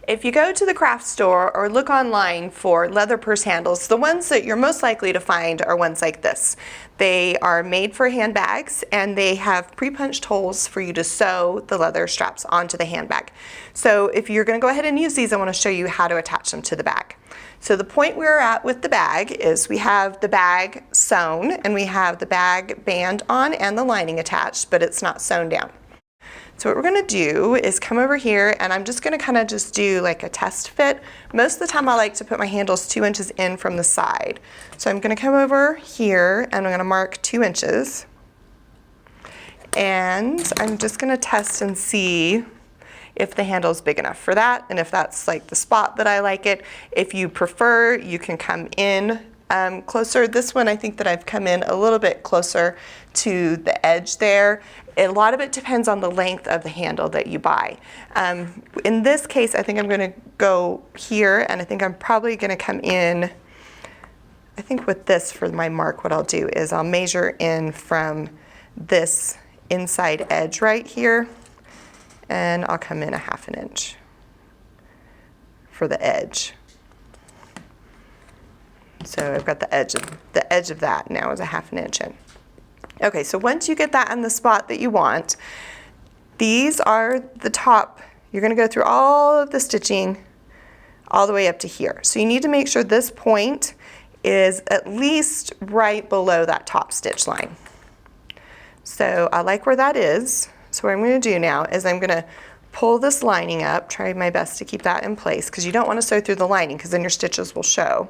If you go to the craft store or look online for leather purse handles, the ones that you're most likely to find are ones like this. They are made for handbags and they have pre-punched holes for you to sew the leather straps onto the handbag. So if you're going to go ahead and use these, I want to show you how to attach them to the bag. So the point we're at with the bag is we have the bag sewn and we have the bag band on and the lining attached, but it's not sewn down. So what we're going to do is come over here and I'm just going to kind of just do like a test fit. Most of the time I like to put my handles 2 inches in from the side. So I'm going to come over here and I'm going to mark 2 inches. And I'm just going to test and see if the handle is big enough for that and if that's like the spot that I like it. If you prefer, you can come in closer. This one I think that I've come in a little bit closer to the edge there. A lot of it depends on the length of the handle that you buy. In this case, I think I'm going to go here and I think I'm probably going to come in, I think with this for my mark, what I'll do is I'll measure in from this inside edge right here and I'll come in 1/2 inch for the edge. So I've got the edge of that now is 1/2 inch in. Okay, so once you get that in the spot that you want, these are the top. You're going to go through all of the stitching all the way up to here. So you need to make sure this point is at least right below that top stitch line. So I like where that is. So what I'm going to do now is I'm going to pull this lining up, try my best to keep that in place because you don't want to sew through the lining because then your stitches will show.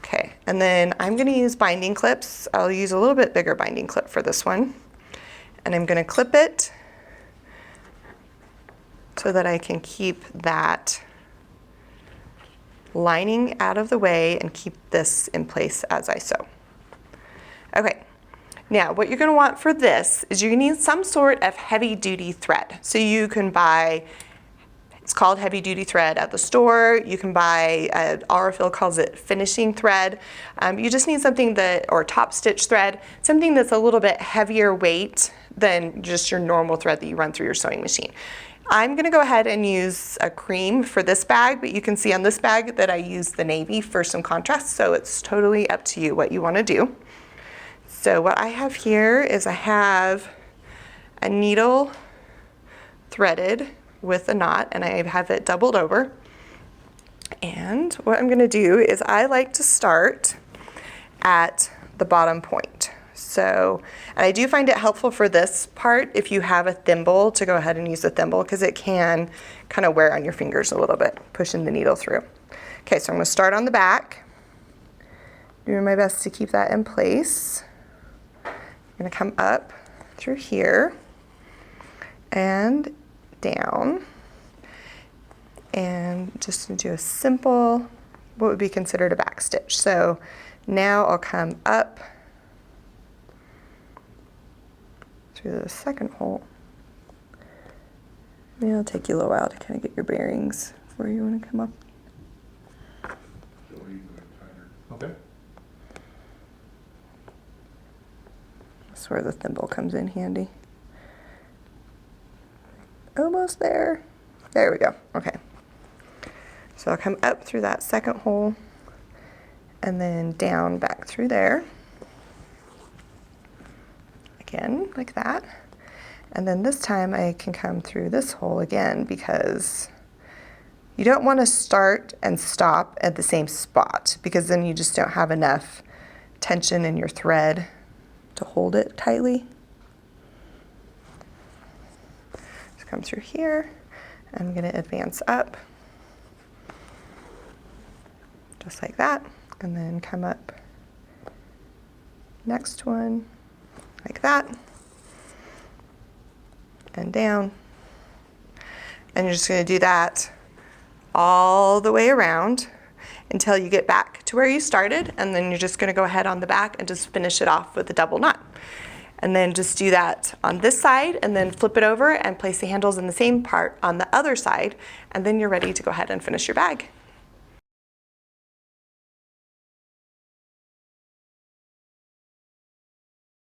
Okay, and then I'm going to use binding clips. I'll use a little bit bigger binding clip for this one. And I'm going to clip it so that I can keep that lining out of the way and keep this in place as I sew. Okay, now what you're going to want for this is you need some sort of heavy duty thread. So you can buy, it's called heavy duty thread at the store. You can buy, Aurifil calls it finishing thread. You just need something that, or top stitch thread, something that's a little bit heavier weight than just your normal thread that you run through your sewing machine. I'm gonna go ahead and use a cream for this bag, but you can see on this bag that I use the navy for some contrast, so it's totally up to you what you wanna do. So what I have here is I have a needle threaded with a knot and I have it doubled over. And what I'm going to do is I like to start at the bottom point. So, and I do find it helpful for this part if you have a thimble to go ahead and use a thimble because it can kind of wear on your fingers a little bit, pushing the needle through. Okay, so I'm going to start on the back, doing my best to keep that in place. I'm going to come up through here and down and just do a simple, what would be considered a back stitch. So now I'll come up through the second hole. Maybe it'll take you a little while to kind of get your bearings where you want to come up. Okay. That's where the thimble comes in handy. Almost there. There we go. Okay. So I'll come up through that second hole and then down back through there. Again, like that. And then this time I can come through this hole again because you don't want to start and stop at the same spot because then you just don't have enough tension in your thread to hold it tightly. Come through here. I'm going to advance up just like that and then come up next one like that and down, and you're just going to do that all the way around until you get back to where you started, and then you're just going to go ahead on the back and just finish it off with a double knot. And then just do that on this side and then flip it over and place the handles in the same part on the other side, and then you're ready to go ahead and finish your bag.